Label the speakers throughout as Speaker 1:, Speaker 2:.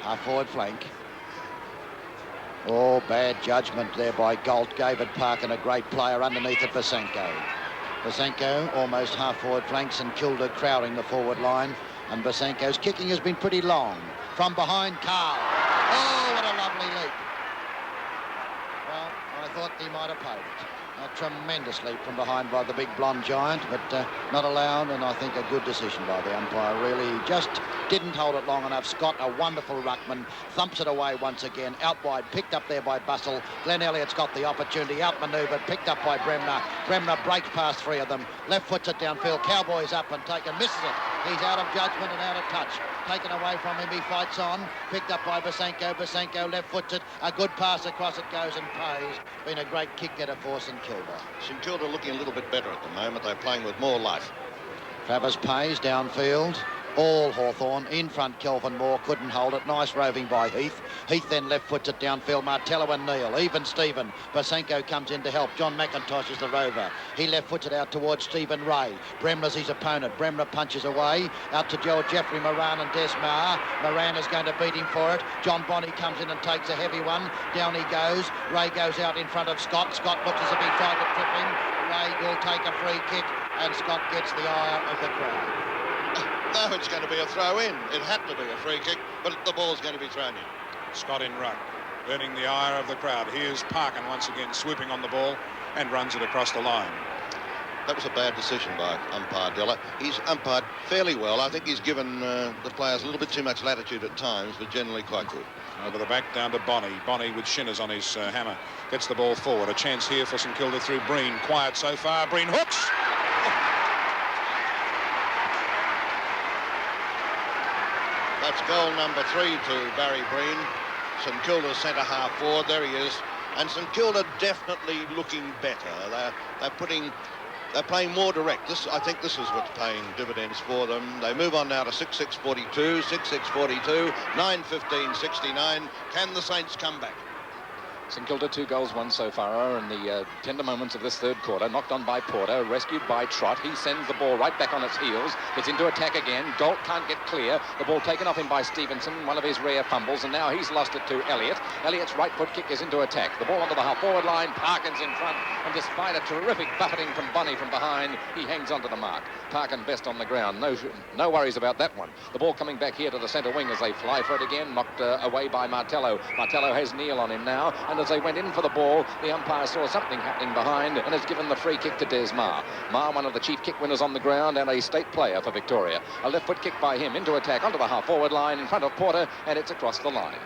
Speaker 1: half-forward flank. Oh, bad judgment there by Galt. David Parkin, a great player underneath it, Basenko. Basenko, almost half-forward flank. St Kilda crowding the forward line. And Basenko's kicking has been pretty long. From behind, Carl. Oh, what a lovely leap. Well, I thought he might have paid it. A tremendous leap from behind by the big blonde giant, but not allowed, and I think a good decision by the umpire. Really just didn't hold it long enough. Scott, a wonderful ruckman, thumps it away once again. Out wide, picked up there by Bustle. Glenn Elliott's got the opportunity, outmanoeuvred, picked up by Bremner. Bremner breaks past three of them, left foots it downfield. Cowboy's up and taken, misses it. He's out of judgment and out of touch. Taken away from him, he fights on. Picked up by Basenko. Basenko left foots it. A good pass across it goes and pays. Been a great kick getter for St Kilda.
Speaker 2: St Kilda looking a little bit better at the moment. They're playing with more life.
Speaker 1: Travers pays downfield. All Hawthorn. In front, Kelvin Moore couldn't hold it. Nice roving by Heath. Heath then left foots it downfield. Martello and Neal. Even Stephen. Basenko comes in to help. John McIntosh is the rover. He left foots it out towards Stephen Ray. Bremner's his opponent. Bremner punches away. Out to Joel Jeffrey Moran and Desmar. Moran is going to beat him for it. John Bonney comes in and takes a heavy one. Down he goes. Ray goes out in front of Scott. Scott looks as if he tried to trip him. Ray will take a free kick and Scott gets the ire of the crowd.
Speaker 2: No, it's going to be a throw-in. It had to be a free kick, but the ball's going to be thrown in.
Speaker 3: Scott in ruck, earning the ire of the crowd. Here's Parkin once again swooping on the ball and runs it across the line.
Speaker 2: That was a bad decision by umpire Della. He's umpired fairly well. I think he's given the players a little bit too much latitude at times, but generally quite good.
Speaker 3: Over the back down to Bonney. Bonney with Shinners on his hammer. Gets the ball forward. A chance here for St Kilda through Breen. Quiet so far. Breen hooks.
Speaker 2: That's goal number 3 to Barry Breen. St Kilda's centre half forward. There he is. And St Kilda definitely looking better. They're playing more direct. I think this is what's paying dividends for them. They move on now to 6-6-42, 6-6-42, 9-15-69. Can the Saints come back?
Speaker 4: St Kilda 2 goals, 1 so far in the tender moments of this third quarter. Knocked on by Porter, rescued by Trott. He sends the ball right back on its heels. Gets into attack again. Galt can't get clear. The ball taken off him by Stevenson, one of his rare fumbles, and now he's lost it to Elliott. Elliott's right foot kick is into attack. The ball onto the half-forward line. Parkin's in front, and despite a terrific buffeting from Bonney from behind, he hangs onto the mark. Parkin best on the ground. No worries about that one. The ball coming back here to the centre wing as they fly for it again. Knocked away by Martello. Martello has Neal on him now, and as they went in for the ball, the umpire saw something happening behind and has given the free kick to Des Mar. Mar, one of the chief kick winners on the ground and a state player for Victoria. A left foot kick by him into attack onto the half-forward line in front of Porter, and it's across the line.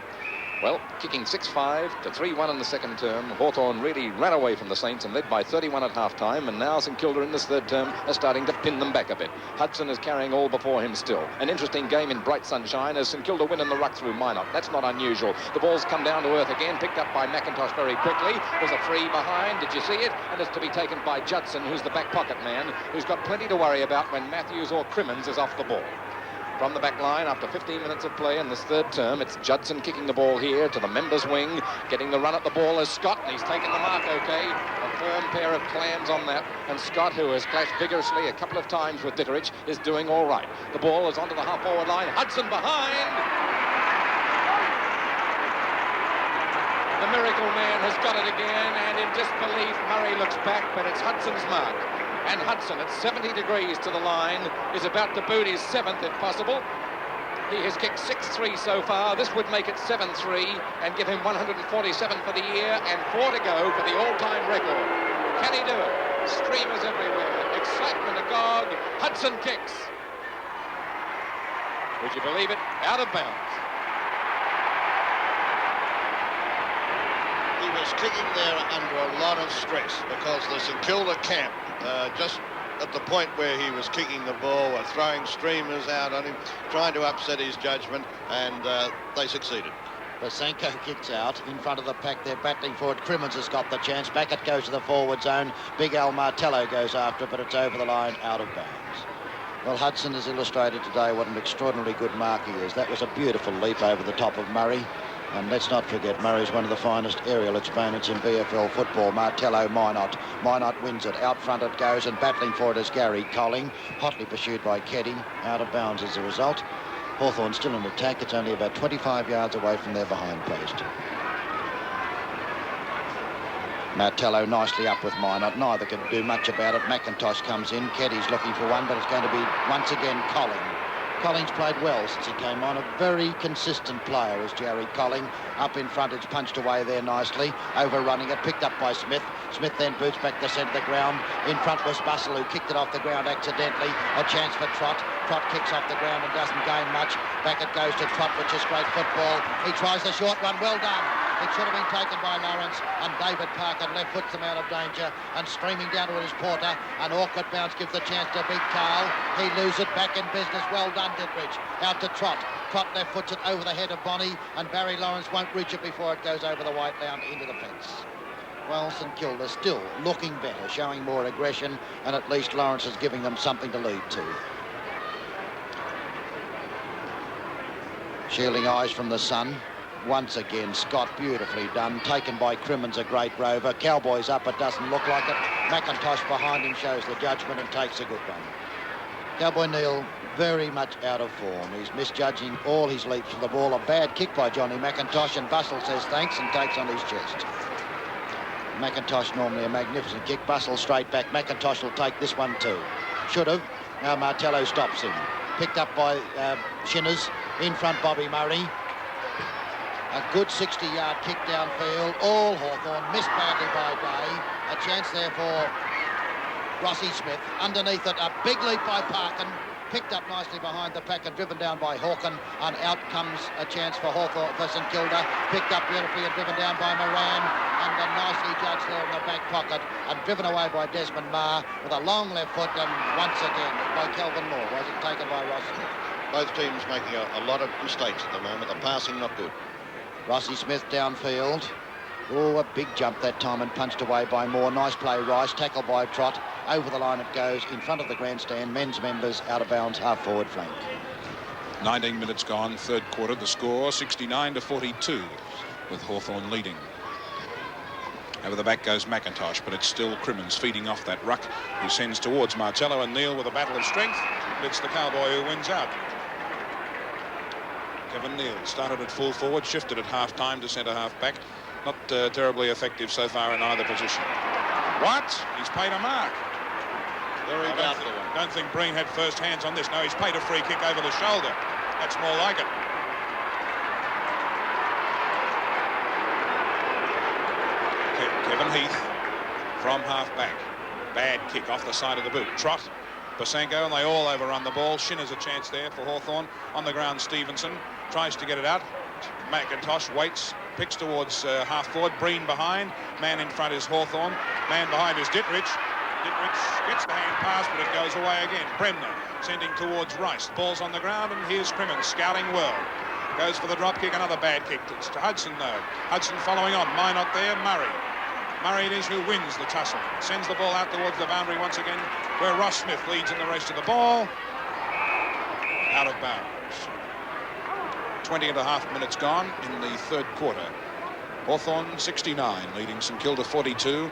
Speaker 4: Well, kicking 6-5 to 3-1 in the second term. Hawthorn really ran away from the Saints and led by 31 at half-time, and now St Kilda in this third term are starting to pin them back a bit. Hudson is carrying all before him still. An interesting game in bright sunshine as St Kilda win in the ruck through Minot. That's not unusual. The ball's come down to earth again, picked up by McIntosh very quickly. There's a free behind. Did you see it? And it's to be taken by Judson, who's the back pocket man, who's got plenty to worry about when Matthews or Crimmins is off the ball. From the back line, after 15 minutes of play in this third term, it's Judson kicking the ball here to the members' wing. Getting the run at the ball is Scott, and he's taken the mark okay. A firm pair of clams on that. And Scott, who has clashed vigorously a couple of times with Ditterich, is doing all right. The ball is onto the half-forward line. Hudson behind. The miracle man has got it again, and in disbelief, Murray looks back, but it's Hudson's mark. And Hudson, at 70 degrees to the line, is about to boot his 7th if possible. He has kicked 6-3 so far. This would make it 7-3 and give him 147 for the year and 4 to go for the all-time record. Can he do it? Streamers everywhere. Excitement agog. Hudson kicks. Would you believe it? Out of bounds.
Speaker 2: He was kicking there under a lot of stress because the St Kilda camp, just at the point where he was kicking the ball, were throwing streamers out on him, trying to upset his judgment, and they succeeded.
Speaker 1: Basenko kicks out in front of the pack. They're battling for it. Crimmins has got the chance. Back it goes to the forward zone. Big Al Martello goes after it, but it's over the line, out of bounds. Well, Hudson has illustrated today what an extraordinarily good mark he is. That was a beautiful leap over the top of Murray. And let's not forget, Murray's one of the finest aerial exponents in VFL football. Martello, Minot. Minot wins it. Out front it goes, and battling for it is Gary Colling. Hotly pursued by Keddy. Out of bounds as a result. Hawthorn still in attack. It's only about 25 yards away from their behind post. Martello nicely up with Minot. Neither can do much about it. McIntosh comes in. Keddy's looking for one, but it's going to be once again Colling. Colling's played well since he came on. A very consistent player is Jerry Colling. Up in front, it's punched away there nicely. Overrunning it, picked up by Smith. Smith then boots back the centre of the ground. In front was Bustle, who kicked it off the ground accidentally. A chance for Trott. Trott kicks off the ground and doesn't gain much. Back it goes to Trott, which is great football. He tries the short one. Well done. It should have been taken by Lawrence, and David Parker left foots them out of danger, and streaming down to his Porter. An awkward bounce gives the chance to Big Carl. He loses it back in business. Well done, Dittrich. Out to Trott. Trott left foots it over the head of Bonnie, and Barry Lawrence won't reach it before it goes over the white line into the fence. Well, St Kilda still looking better, showing more aggression, and at least Lawrence is giving them something to lead to. Shielding eyes from the sun. Once again, Scott, beautifully done. Taken by Crimmins, a great rover. Cowboys up, it doesn't look like it. McIntosh behind him shows the judgment and takes a good one. Cowboy Neil, very much out of form. He's misjudging all his leaps for the ball. A bad kick by Johnny McIntosh, and Bustle says thanks and takes on his chest. McIntosh normally a magnificent kick. Bustle straight back. McIntosh will take this one too. Should have. Now Martello stops him. Picked up by Shinners. In front, Bobby Murray. A good 60-yard kick downfield. All Hawthorn. Missed badly by Day. A chance there for Rossi Smith. Underneath it, a big leap by Parkin. Picked up nicely behind the pack and driven down by Hawken. And out comes a chance for Hawthorn, for St Kilda. Picked up beautifully and driven down by Moran. And a nicely judged there in the back pocket. And driven away by Desmond Marr with a long left foot. And once again by Kelvin Moore. Was it taken by Ross Smith?
Speaker 2: Both teams making a lot of mistakes at the moment. The passing not good.
Speaker 1: Rossi Smith downfield. Oh, a big jump that time and punched away by Moore. Nice play, Rice. Tackled by Trott. Over the line it goes in front of the grandstand. Men's members out of bounds, half forward flank.
Speaker 3: 19 minutes gone, third quarter. The score 69-42 with Hawthorn leading. Over the back goes McIntosh, but it's still Crimmins feeding off that ruck, who sends towards Martello and Neil with a battle of strength. But it's the Cowboy who wins out. Kevin Neal started at full forward, shifted at half-time to centre-half back. Not terribly effective so far in either position. What? He's paid a mark. Don't think Breen had first hands on this. No, he's paid a free kick over the shoulder. That's more like it. Kevin Heath from half-back. Bad kick off the side of the boot. Trott, Bosanko, and they all overrun the ball. Shinner's a chance there for Hawthorn. On the ground, Stevenson tries to get it out. McIntosh waits, picks towards half forward. Breen behind. Man in front is Hawthorn. Man behind is Dittrich. Dittrich gets the hand pass, but it goes away again. Bremner sending towards Rice. Ball's on the ground, and here's Crimmins scouting well. Goes for the drop kick, another bad kick. It's to Hudson, though. Hudson following on. Minot there, Murray. Murray it is who wins the tussle. Sends the ball out towards the boundary once again, where Ross Smith leads in the rest of the ball. Out of bounds. 20.5 minutes gone in the third quarter. Hawthorn 69, leading St Kilda 42.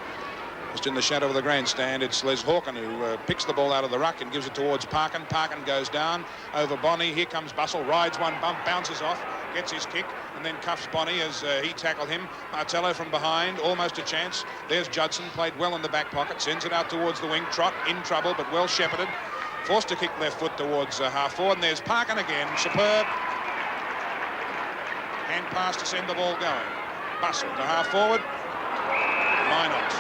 Speaker 3: Just in the shadow of the grandstand, it's Les Hawken who picks the ball out of the ruck and gives it towards Parkin. Parkin goes down over Bonnie. Here comes Bustle, rides one bump, bounces off, gets his kick, and then cuffs Bonnie as he tackled him. Martello from behind, almost a chance. There's Judson, played well in the back pocket, sends it out towards the wing. Trott in trouble, but well shepherded. Forced to kick left foot towards half forward, and there's Parkin again, superb. Hand pass to send the ball going. Bustle to half forward. Minot.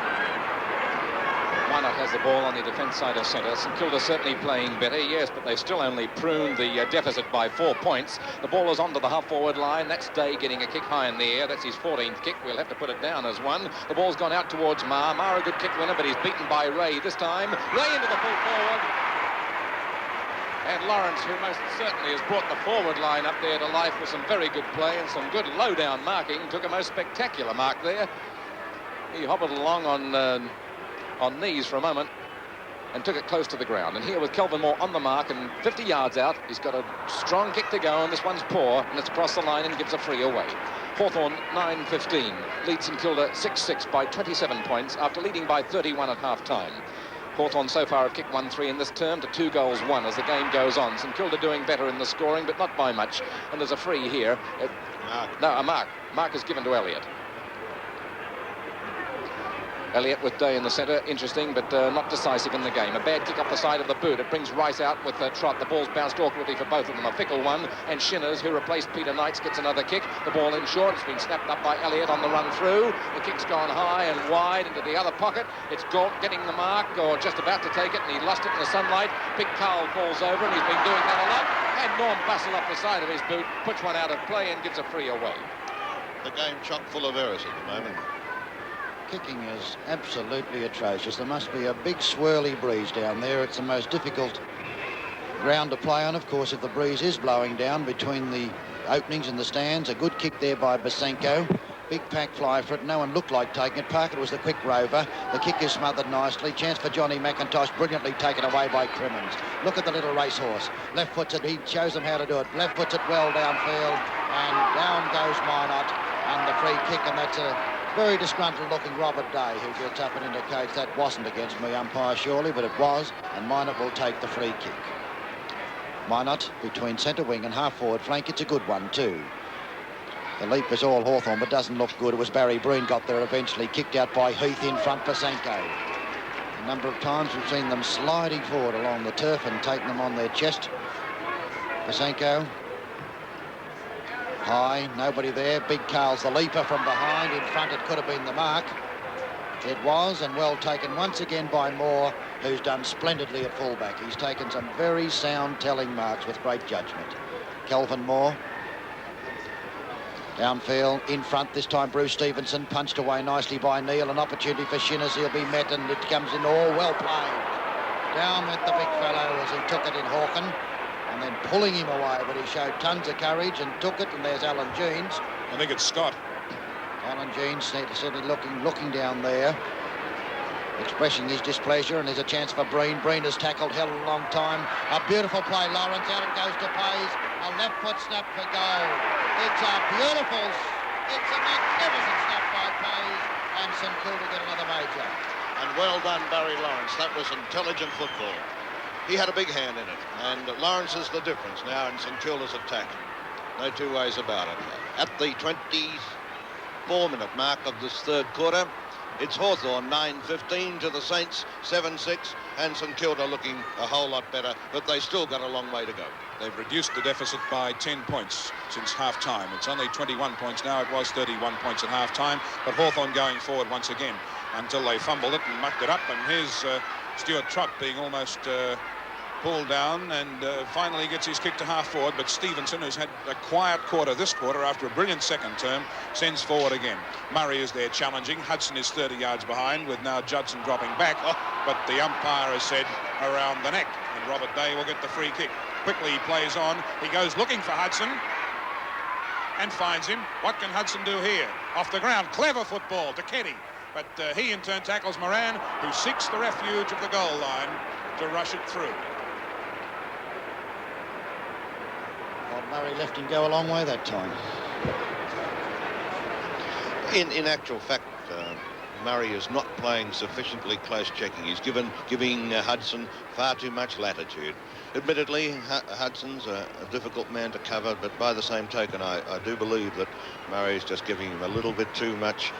Speaker 4: Minot has the ball on the defence side of centre. St Kilda certainly playing better, yes, but they still only pruned the deficit by 4 points. The ball is onto the half-forward line. That's Day getting a kick high in the air. That's his 14th kick. We'll have to put it down as one. The ball's gone out towards Marr. Marr a good kick winner, but he's beaten by Ray this time. Ray into the full forward. And Lawrence, who most certainly has brought the forward line up there to life with some very good play and some good low-down marking, took a most spectacular mark there. He hobbled along on knees for a moment and took it close to the ground. And here with Kelvin Moore on the mark and 50 yards out, he's got a strong kick to go, and this one's poor, and it's across the line and gives a free away. Hawthorn 9-15, leads St Kilda 6-6 by 27 points after leading by 31 at half-time. Hawthorn so far have kicked 1-3 in this term to 2 goals 1 as the game goes on. St Kilda doing better in the scoring, but not by much. And there's a free here. A mark. Mark is given to Elliott. Elliott with Day in the centre, interesting, but not decisive in the game. A bad kick up the side of the boot. It brings Rice out with Trott. The ball's bounced awkwardly for both of them. A fickle one, and Shinners, who replaced Peter Knights, gets another kick. The ball in short. It's been snapped up by Elliott on the run through. The kick's gone high and wide into the other pocket. It's Galt getting the mark, or just about to take it, and he lost it in the sunlight. Big Carl falls over, and he's been doing that a lot. And Norm Bustle up the side of his boot, puts one out of play and gives a free away.
Speaker 2: The game chock full of errors at the moment.
Speaker 1: Kicking is absolutely atrocious. There must be a big swirly breeze down there. It's the most difficult ground to play on, of course, if the breeze is blowing down between the openings and the stands. A good kick there by Bosenko. Big pack fly for it. No one looked like taking it. Parker was the quick rover. The kick is smothered nicely. Chance for Johnny McIntosh, brilliantly taken away by Crimmins. Look at the little racehorse. Left foots it. He shows them how to do it. Left foots it well downfield, and down goes Minot, and the free kick, and that's a very disgruntled looking Robert Day who gets up and indicates that wasn't against me, umpire, surely, but it was, and Minot will take the free kick. Minot between centre wing and half forward flank. It's a good one too. The leap is all Hawthorn, but doesn't look good. It was Barry Breen got there eventually, kicked out by Heath in front for Sanko. A number of times we've seen them sliding forward along the turf and taking them on their chest. Bosenko. High, nobody there. Big Carl's the leaper from behind. In front, it could have been the mark. It was, and well taken once again by Moore, who's done splendidly at fullback. He's taken some very sound telling marks with great judgment. Kelvin Moore. Downfield, in front, this time Bruce Stevenson, punched away nicely by Neil. An opportunity for Shinners, he'll be met, and it comes in all well played. Down went the big fellow as he took it in Hawken, and then pulling him away, but he showed tons of courage and took it, and there's Alan Jeans.
Speaker 3: I think it's Scott.
Speaker 1: Alan Jeans certainly looking down there, expressing his displeasure, and there's a chance for Breen. Breen has tackled hell a long time. A beautiful play, Lawrence. Out it goes to Pays. A left foot snap for goal. It's a magnificent snap by Pays, and St Kilda get another major.
Speaker 2: And well done, Barry Lawrence. That was intelligent football. He had a big hand in it, and Lawrence is the difference now in St Kilda's attack. No two ways about it. At the 24-minute mark of this third quarter, it's Hawthorn 9-15 to the Saints 7-6, and St Kilda looking a whole lot better, but they still got a long way to go.
Speaker 3: They've reduced the deficit by 10 points since half-time. It's only 21 points now. It was 31 points at half-time, but Hawthorn going forward once again until they fumbled it and mucked it up, and here's Stuart Trott being almost pulled down, and finally gets his kick to half forward, but Stevenson, who's had a quiet quarter this quarter after a brilliant second term, sends forward again. Murray is there challenging. Hudson is 30 yards behind, with now Judson dropping back, but the umpire has said around the neck, and Robert Day will get the free kick. Quickly he plays on. He goes looking for Hudson and finds him. What can Hudson do here? Off the ground, clever football to Kenny, but he in turn tackles Moran, who seeks the refuge of the goal line to rush it through.
Speaker 1: Well, Murray left him go a long way that time.
Speaker 2: In actual fact, Murray is not playing sufficiently close checking. He's giving Hudson far too much latitude. Admittedly, Hudson's a difficult man to cover, but by the same token, I do believe that Murray's just giving him a little bit too much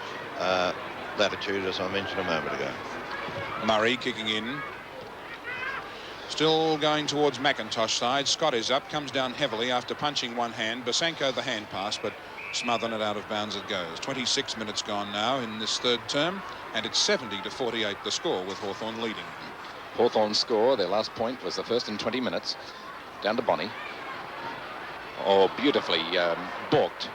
Speaker 2: latitude, as I mentioned a moment ago.
Speaker 3: Murray kicking in. Still going towards McIntosh side. Scott is up, comes down heavily after punching one hand. Bosenko the hand pass, but smothering it out of bounds it goes. 26 minutes gone now in this third term, and it's 70-48 the score, with Hawthorn leading.
Speaker 4: Hawthorn's score, their last point, was the first in 20 minutes. Down to Bonnie. Oh, beautifully balked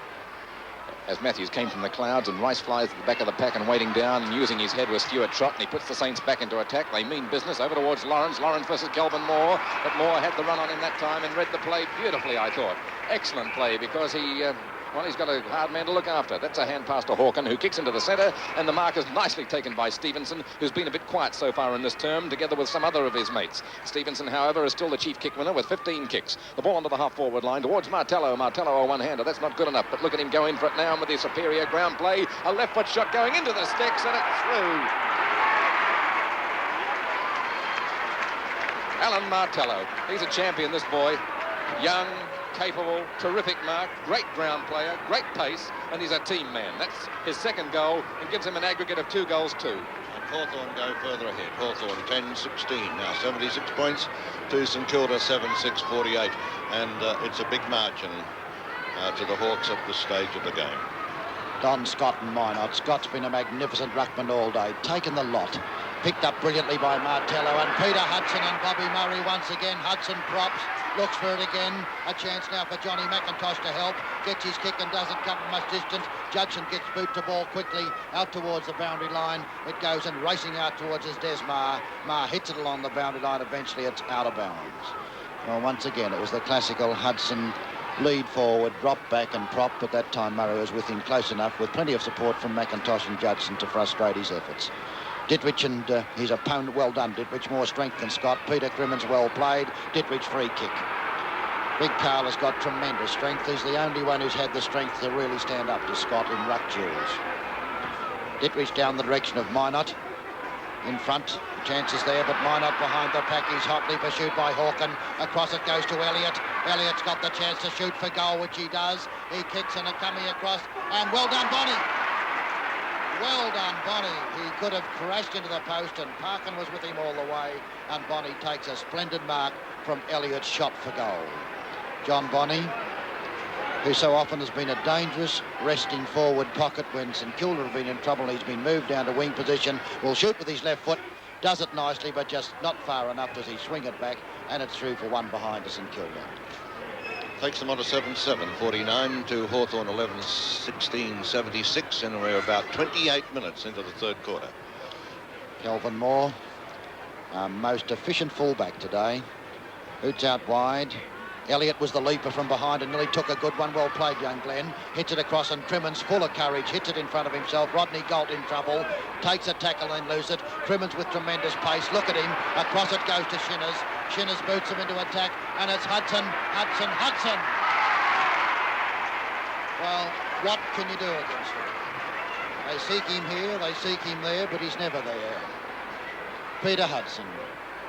Speaker 4: as Matthews came from the clouds, and Rice flies at the back of the pack and waiting down and using his head with Stuart Trott, and he puts the Saints back into attack. They mean business over towards Lawrence. Lawrence versus Kelvin Moore, but Moore had the run on him that time and read the play beautifully, I thought. Excellent play, because he's got a hard man to look after. That's a hand pass to Hawken, who kicks into the centre, and the mark is nicely taken by Stevenson, who's been a bit quiet so far in this term, together with some other of his mates. Stevenson, however, is still the chief kick winner with 15 kicks. The ball onto the half-forward line towards Martello. Martello, a one-hander. That's not good enough, but look at him go in for it now with his superior ground play. A left-foot shot going into the sticks, and it's through. Alan Martello. He's a champion, this boy. Young, capable, terrific mark, great ground player, great pace, and he's a team man. That's his second goal and gives him an aggregate of 2 goals too.
Speaker 2: And Hawthorn go further ahead. Hawthorn 10-16 now, 76 points to St Kilda 7-6-48, and it's a big margin to the Hawks at this stage of the game.
Speaker 1: Don Scott and Minot. Scott's been a magnificent ruckman all day, taken the lot. Picked up brilliantly by Martello, and Peter Hudson and Bobby Murray once again. Hudson props, looks for it again. A chance now for Johnny McIntosh to help. Gets his kick and doesn't cover much distance. Judson gets boot to ball quickly out towards the boundary line. It goes and racing out towards his Desmar. Mar hits it along the boundary line. Eventually it's out of bounds. Well, once again, it was the classical Hudson lead forward, drop back and prop, but that time Murray was with him close enough with plenty of support from McIntosh and Judson to frustrate his efforts. Dittrich and his opponent, well done Dittrich, more strength than Scott. Peter Crimmins well played. Dittrich free kick. Big Carl has got tremendous strength. He's the only one who's had the strength to really stand up to Scott in ruck duels. Dittrich down the direction of Minot. In front, chances there, but Minot behind the pack. He's hotly pursued by Hawken. Across it goes to Elliott. Elliott's got the chance to shoot for goal, which he does. He kicks and are coming across, and well done, Bonnie. Well done, Bonnie. He could have crashed into the post, and Parkin was with him all the way, and Bonnie takes a splendid mark from Elliott's shot for goal. John Bonnie, who so often has been a dangerous resting forward pocket when St Kilda have been in trouble. He's been moved down to wing position, will shoot with his left foot, does it nicely, but just not far enough as he swing it back, and it's through for one behind to St Kilda.
Speaker 2: Takes them on to 7-7, 49 to Hawthorn 11-16, 76, and we're about 28 minutes into the third quarter.
Speaker 1: Kelvin Moore, our most efficient fullback today. Boots out wide. Elliott was the leaper from behind and nearly took a good one. Well played, young Glenn. Hits it across, and Crimmins, full of courage, hits it in front of himself. Rodney Galt in trouble. Takes a tackle and loses it. Crimmins with tremendous pace. Look at him. Across it goes to Shinners. Shinners boots him into attack, and it's Hudson. Well, what can you do against him? They seek him here, they seek him there, but he's never there. Peter Hudson.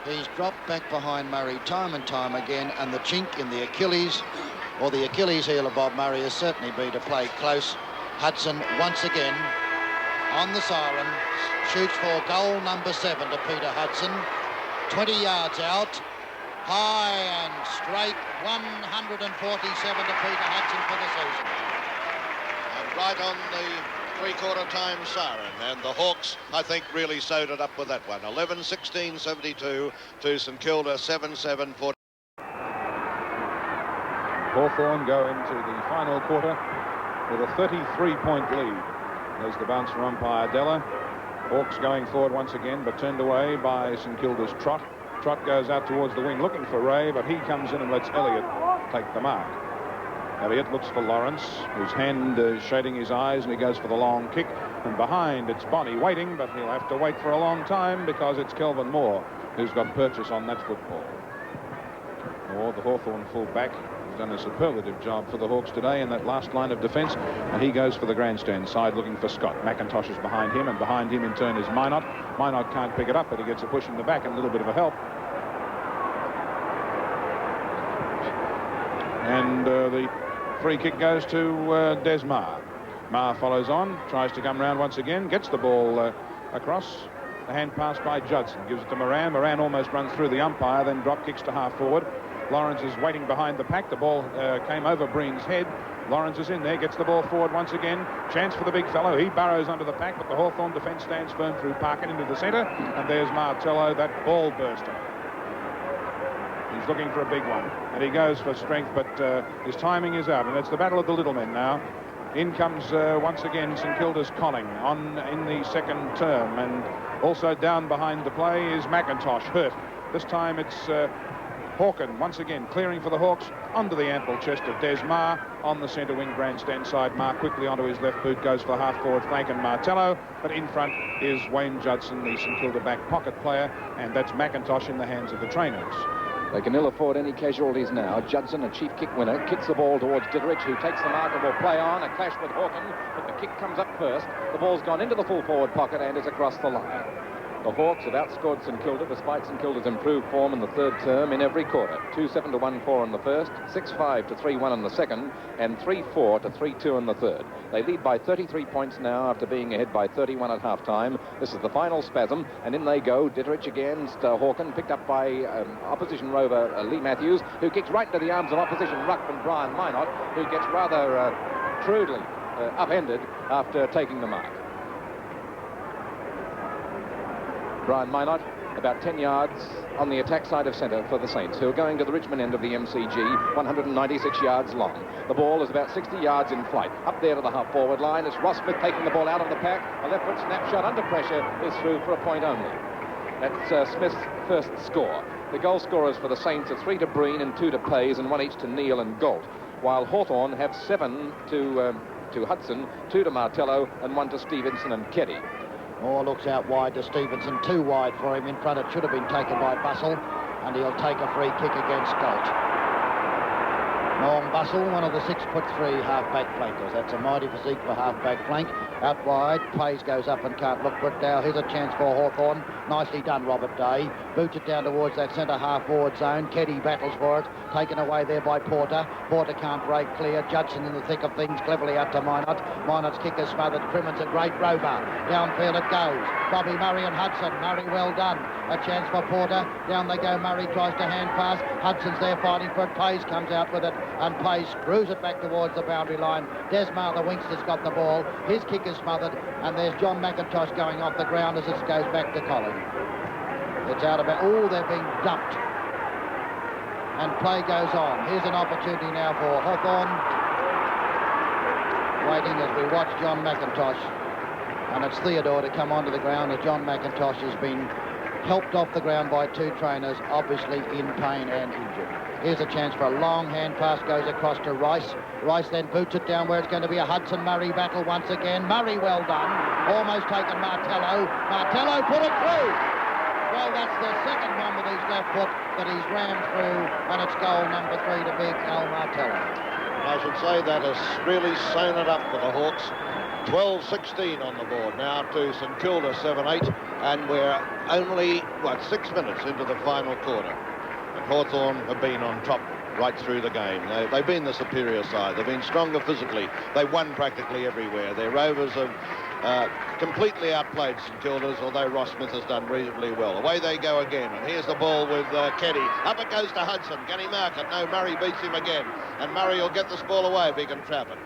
Speaker 1: He's dropped back behind Murray time and time again, and the chink in the Achilles, or the Achilles heel of Bob Murray, has certainly been to play close. Hudson once again on the siren, shoots for goal number 7 to Peter Hudson. 20 yards out, high and straight, 147 to Peter Hudson for the season.
Speaker 2: And right on the three-quarter time siren, and the Hawks, I think, really sewed it up with that one. 11-16, 72 to St Kilda, 7-7, 40.
Speaker 3: Hawthorn go into the final quarter with a 33-point lead. There's the bounce from umpire Della. Hawks going forward once again, but turned away by St Kilda's Trott. Trott goes out towards the wing looking for Ray, but he comes in and lets Elliott take the mark. Elliott looks for Lawrence, whose hand is shading his eyes, and he goes for the long kick. And behind, it's Bonnie waiting, but he'll have to wait for a long time because it's Kelvin Moore who's got purchase on that football. Moore, the Hawthorn full-back, has done a superlative job for the Hawks today in that last line of defence, and he goes for the grandstand side looking for Scott. McIntosh is behind him, and behind him in turn is Minot. Minot can't pick it up, but he gets a push in the back and a little bit of a help. And the free kick goes to Desmar. Mar follows on, tries to come round once again, gets the ball across. The hand pass by Judson, gives it to Moran. Moran almost runs through the umpire, then drop kicks to half forward. Lawrence is waiting behind the pack. The ball came over Breen's head. Lawrence is in there, gets the ball forward once again. Chance for the big fellow. He burrows under the pack, but the Hawthorn defence stands firm through Parkin into the centre. And there's Martello, that ball bursting. He's looking for a big one, and he goes for strength, but his timing is out, and it's the battle of the little men now. In comes once again St Kilda's Colling on in the second term, and also down behind the play is McIntosh, hurt. This time it's Hawken once again clearing for the Hawks under the ample chest of Desmar on the centre wing grandstand side. Mar quickly onto his left boot, goes for the half forward flank and Martello, but in front is Wayne Judson, the St Kilda back pocket player, and that's McIntosh in the hands of the trainers.
Speaker 4: They can ill afford any casualties now. Judson, a chief kick winner, kicks the ball towards Dittrich, who takes the mark and will play on. A clash with Hawken, but the kick comes up first. The ball's gone into the full forward pocket and is across the line. The Hawks have outscored St Kilda despite St Kilda's improved form in the third term in every quarter. 2-7 to 1-4 in the first, 6-5 to 3-1 in the second, and 3-4 to 3-2 in the third. They lead by 33 points now after being ahead by 31 at half-time. This is the final spasm, and in they go. Ditterich against Hawken, picked up by opposition rover Lee Matthews, who kicks right into the arms of opposition ruckman Brian Minot, who gets rather crudely upended after taking the mark. Brian Minot, about 10 yards on the attack side of centre for the Saints, who are going to the Richmond end of the MCG, 196 yards long. The ball is about 60 yards in flight. Up there to the half-forward line, it's Ross Smith taking the ball out of the pack. A left-foot snapshot under pressure is through for a point only. That's Smith's first score. The goal scorers for the Saints are 3 to Breen and 2 to Pays and 1 each to Neal and Galt, while Hawthorn have 7 to Hudson, 2 to Martello and 1 to Stevenson and Keddy.
Speaker 1: Moore looks out wide to Stevenson, too wide for him in front. It should have been taken by Bustle, and he'll take a free kick against Galt. Norm Bustle, one of the 6'3" half-back flankers. That's a mighty physique for half-back flank. Out wide, Pays goes up and can't look for it now. Here's a chance for Hawthorn. Nicely done, Robert Day. Boots it down towards that centre half-forward zone. Keddy battles for it. Taken away there by Porter. Porter can't break clear. Judson in the thick of things, cleverly out to Minot. Minot's kick is smothered. Crimmon's a great rover. Downfield it goes. Bobby Murray and Hudson. Murray well done. A chance for Porter. Down they go. Murray tries to hand pass. Hudson's there fighting for it. Pays comes out with it, and Pays screws it back towards the boundary line. Desmar, the Winkster's got the ball. His kick is smothered, and there's John McIntosh going off the ground as it goes back to Colin. It's out about... Oh, they're being dumped. And play goes on. Here's an opportunity now for Hawthorn. Waiting as we watch John McIntosh. And it's Theodore to come onto the ground as John McIntosh has been helped off the ground by 2 trainers, obviously in pain and injured. Here's a chance for a long hand pass, goes across to Rice. Rice then boots it down where it's going to be a Hudson-Murray battle once again. Murray well done. Almost taken Martello. Martello put it through. Well, that's the second one with his left foot that he's rammed through, and it's goal number 3 to big Al Martello.
Speaker 2: I should say that has really sewn it up for the Hawks. 12-16 on the board now to St Kilda 7-8, and we're only, 6 minutes into the final quarter. And Hawthorn have been on top right through the game. They've been the superior side. They've been stronger physically. They've won practically everywhere. Their Rovers have completely outplayed St Kilda's, although Ross Smith has done reasonably well. Away they go again, and here's the ball with Keddy. Up it goes to Hudson. Can he mark it? No, Murray beats him again, and Murray will get this ball away if he can trap it.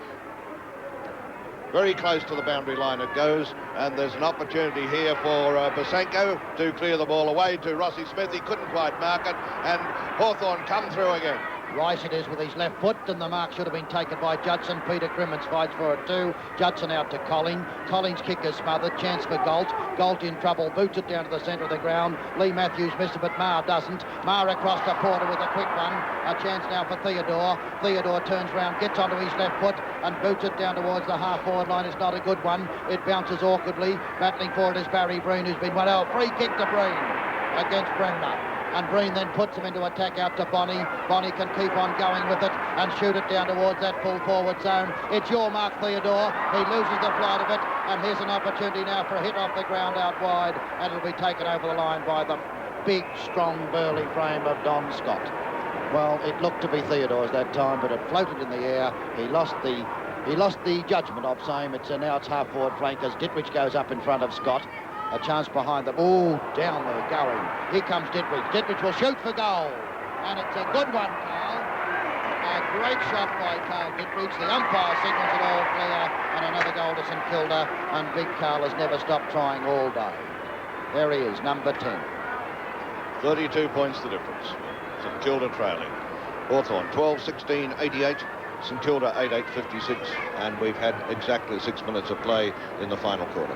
Speaker 2: Very close to the boundary line it goes, and there's an opportunity here for Bosanko to clear the ball away to Rossi Smith. He couldn't quite mark it, and Hawthorn come through again.
Speaker 1: Rice it is with his left foot, and the mark should have been taken by Judson. Peter Crimmins fights for it too. Judson out to Colling. Colling's kick is smothered. Chance for Galt. Galt in trouble. Boots it down to the centre of the ground. Lee Matthews missed it, but Marr doesn't. Marr across to Porter with a quick one. A chance now for Theodore. Theodore turns round, gets onto his left foot, and boots it down towards the half-forward line. It's not a good one. It bounces awkwardly. Battling for it is Barry Breen, who's been free kick to Breen against Bremner. And Breen then puts him into attack out to Bonnie. Bonnie can keep on going with it and shoot it down towards that full forward zone. It's your mark, Theodore. He loses the flight of it, and here's an opportunity now for a hit off the ground out wide, and it'll be taken over the line by the big, strong, burly frame of Don Scott. Well, it looked to be Theodore's that time, but it floated in the air. He lost the judgment of saying now it's half-forward flank as Dittrich goes up in front of Scott. A chance behind them. Oh, down there going. Here comes Dittrich. Dittrich will shoot for goal. And it's a good one, Carl. A great shot by Carl Dittrich. The umpire signals it all clear. And another goal to St Kilda. And big Carl has never stopped trying all day. There he is, number 10.
Speaker 2: 32 points the difference. St Kilda trailing. Hawthorn 12-16, 88. St Kilda 8-8, 56. And we've had exactly 6 minutes of play in the final quarter.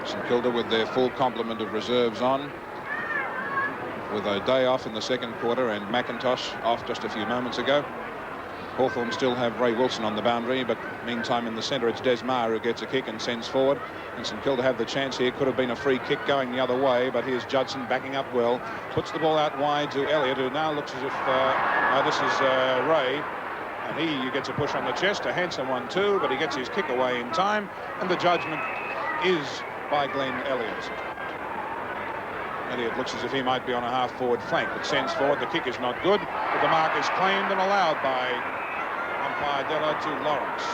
Speaker 3: St Kilda with their full complement of reserves on, with a day off in the second quarter and McIntosh off just a few moments ago. Hawthorn still have Ray Wilson on the boundary, but meantime in the centre it's Desmar who gets a kick and sends forward, and St Kilda have the chance here. Could have been a free kick going the other way, but here's Judson backing up well, puts the ball out wide to Elliott, who now looks as if this is Ray, and he gets a push on the chest, a handsome one too, but he gets his kick away in time, and the judgment is by Glenn Elliott. Elliott looks as if he might be on a half-forward flank, but sends forward. The kick is not good, but the mark is claimed and allowed by umpire Della to Lawrence.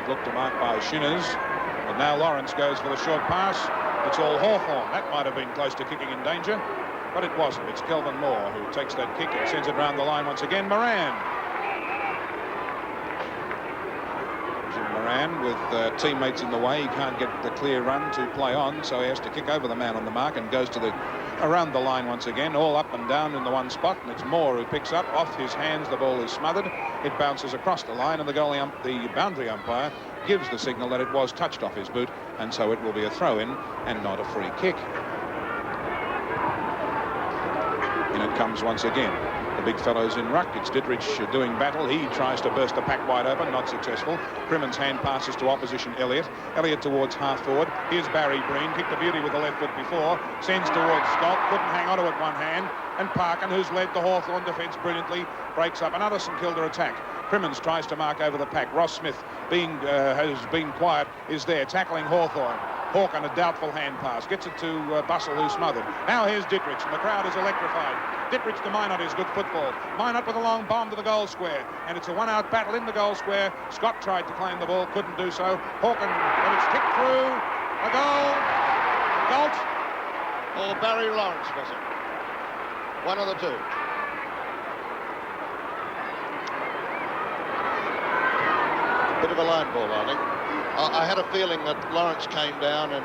Speaker 3: It looked a mark by Shinners, but now Lawrence goes for the short pass. It's all Hawthorn. That might have been close to kicking in danger, but it wasn't. It's Kelvin Moore who takes that kick and sends it round the line once again. Moran. Moran with teammates in the way. He can't get the clear run to play on, so he has to kick over the man on the mark and goes to around the line once again, all up and down in the one spot, and it's Moore who picks up. Off his hands, the ball is smothered. It bounces across the line, and the boundary umpire gives the signal that it was touched off his boot, and so it will be a throw-in and not a free kick. In it comes once again. The big fellow's in ruck. It's Ditterich doing battle. He tries to burst the pack wide open, not successful. Crimmins' hand passes to opposition Elliott. Elliott towards half forward. Here's Barry Breen. Kicked the beauty with the left foot before. Sends towards Scott. Couldn't hang onto it one hand. And Parkin, who's led the Hawthorn defence brilliantly, breaks up another St Kilda attack. Crimmins tries to mark over the pack. Ross Smith, has been quiet, is there tackling Hawthorn. Hawk on a doubtful hand pass. Gets it to Bustle, who's smothered. Now here's Ditterich, and the crowd is electrified. Ditterich to Minot is good football. Minot with a long bomb to the goal square. And it's a one-out battle in the goal square. Scott tried to claim the ball, couldn't do so. Hawken, and it's kicked through. A goal. Galt.
Speaker 2: Or Barry Lawrence, was it? One of the two. Bit of a line ball, I think. I had a feeling that Lawrence came down and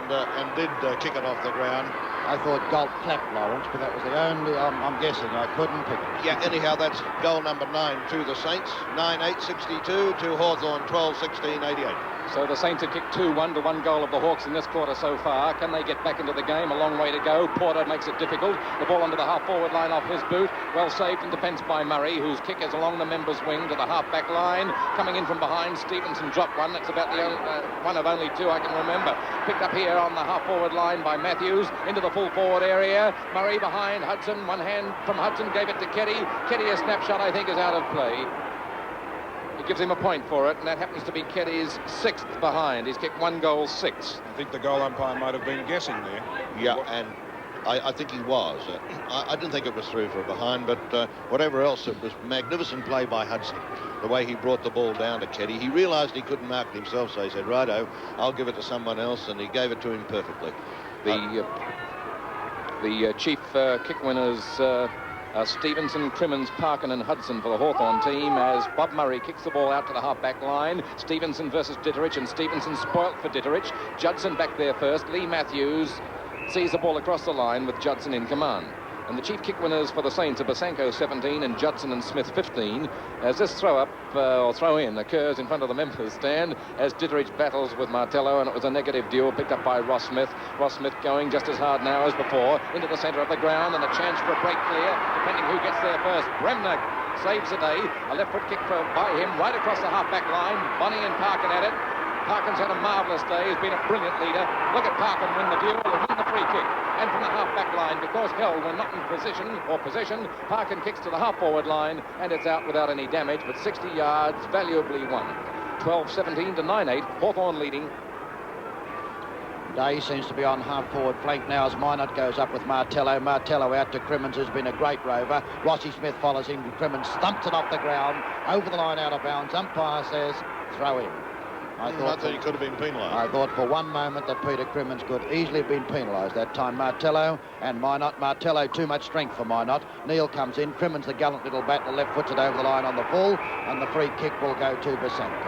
Speaker 2: did kick it off the ground.
Speaker 1: I thought Galt clapped Lawrence, but that was the only, I'm guessing, I couldn't pick it.
Speaker 2: Yeah, anyhow, that's goal number 9 to the Saints. 9-8-62 to Hawthorn, 12-16-88.
Speaker 4: So the Saints have kicked 2-1 to 1 goal of the Hawks in this quarter so far. Can they get back into the game? A long way to go. Porter makes it difficult. The ball under the half-forward line off his boot. Well saved in defence by Murray, whose kick is along the members' wing to the half-back line. Coming in from behind, Stevenson dropped one. That's about the one of only two I can remember. Picked up here on the half-forward line by Matthews into the full-forward area. Murray behind Hudson. One hand from Hudson gave it to Keddy. Keddy, a snapshot, I think, is out of play. It gives him a point for it, and that happens to be Keddy's 6th behind. He's kicked 1 goal 6.
Speaker 3: I think the goal umpire might have been guessing there.
Speaker 2: Yeah, and I think he was. I didn't think it was through for a behind, but whatever else, it was magnificent play by Hudson. The way he brought the ball down to Keddy. He realised he couldn't mark it himself, so he said, righto, I'll give it to someone else, and he gave it to him perfectly.
Speaker 4: The chief kick winners... Stevenson, Crimmins, Parkin and Hudson for the Hawthorn team as Bob Murray kicks the ball out to the half-back line. Stevenson versus Ditterich, and Stevenson spoilt for Ditterich. Judson back there first. Lee Matthews sees the ball across the line with Judson in command. And the chief kick winners for the Saints are Bosanko 17 and Judson and Smith 15 as this throw-up or throw-in occurs in front of the members' stand as Ditterich battles with Martello, and it was a negative duel picked up by Ross Smith. Ross Smith going just as hard now as before into the centre of the ground, and a chance for a break clear depending who gets there first. Bremner saves the day. A left foot kick by him right across the half-back line. Bonnie and Parkin at it. Parkin's had a marvellous day. He's been a brilliant leader. Look at Parkin win the duel and win the free kick. And from the half-back line, because held when not in possession, Parkin kicks to the half-forward line, and it's out without any damage, but 60 yards valuably won. 12-17 to 9-8, Hawthorn leading.
Speaker 1: Day seems to be on half-forward flank now as Minot goes up with Martello. Martello out to Crimmins, who's been a great rover. Rossi Smith follows him. Crimmins thumps it off the ground, over the line, out of bounds. Umpire says, throw in.
Speaker 2: I thought he could have been penalised.
Speaker 1: I thought for one moment that Peter Crimmins could easily have been penalised that time. Martello and Minot. Martello, too much strength for Minot. Neil comes in. Crimmins, the gallant little batter, left foots it over the line on the full, and the free kick will go to Bosanko.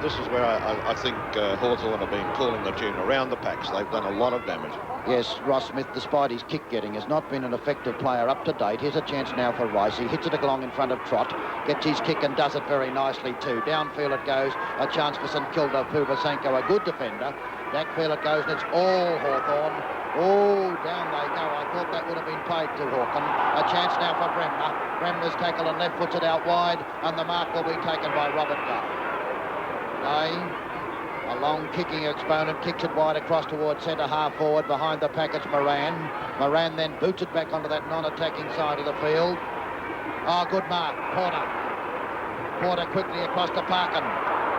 Speaker 2: This is where I think Hawthorn have been calling the tune around the packs. They've done a lot of damage.
Speaker 1: Yes, Ross Smith, despite his kick-getting, has not been an effective player up to date. Here's a chance now for Rice. He hits it along in front of Trott, gets his kick and does it very nicely too. Downfield it goes, a chance for St Kilda. Pubasenko, a good defender. Backfield it goes, and it's all Hawthorn. Oh, down they go. I thought that would have been paid to Hawken. A chance now for Bremner. Bremner's tackle and left foots it out wide, and the mark will be taken by Robert Gunn. A long kicking exponent, kicks it wide across towards centre half forward. Behind the pack it's Moran. Moran then boots it back onto that non-attacking side of the field. Oh, good mark, Porter. Porter quickly across to Parkin.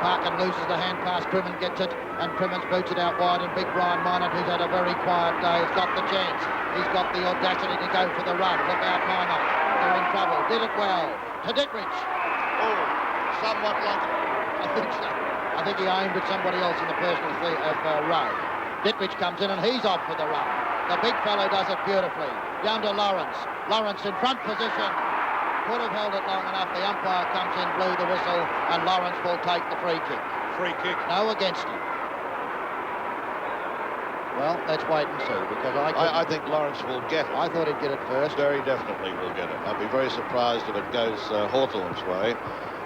Speaker 1: Parkin loses the hand pass, Primmon gets it, and Primmons boots it out wide, and big Brian Minot, who's had a very quiet day, has got the chance. He's got the audacity to go for the run. Look out, Minot. They're in trouble. Did it well. To Dittrich.
Speaker 2: Oh, somewhat like it.
Speaker 1: I think so. I think he aimed at somebody else in the personal of Rowe. Dittrich comes in, and he's off for the run. The big fellow does it beautifully. Down to Lawrence. Lawrence in front position. Could have held it long enough. The umpire comes in, blew the whistle, and Lawrence will take the free kick.
Speaker 3: Free kick.
Speaker 1: No against him. Well, let's wait and see, because
Speaker 2: I think Lawrence will get it.
Speaker 1: I thought he'd get it first.
Speaker 2: Very definitely will get it. I'd be very surprised if it goes Hawthorn's way,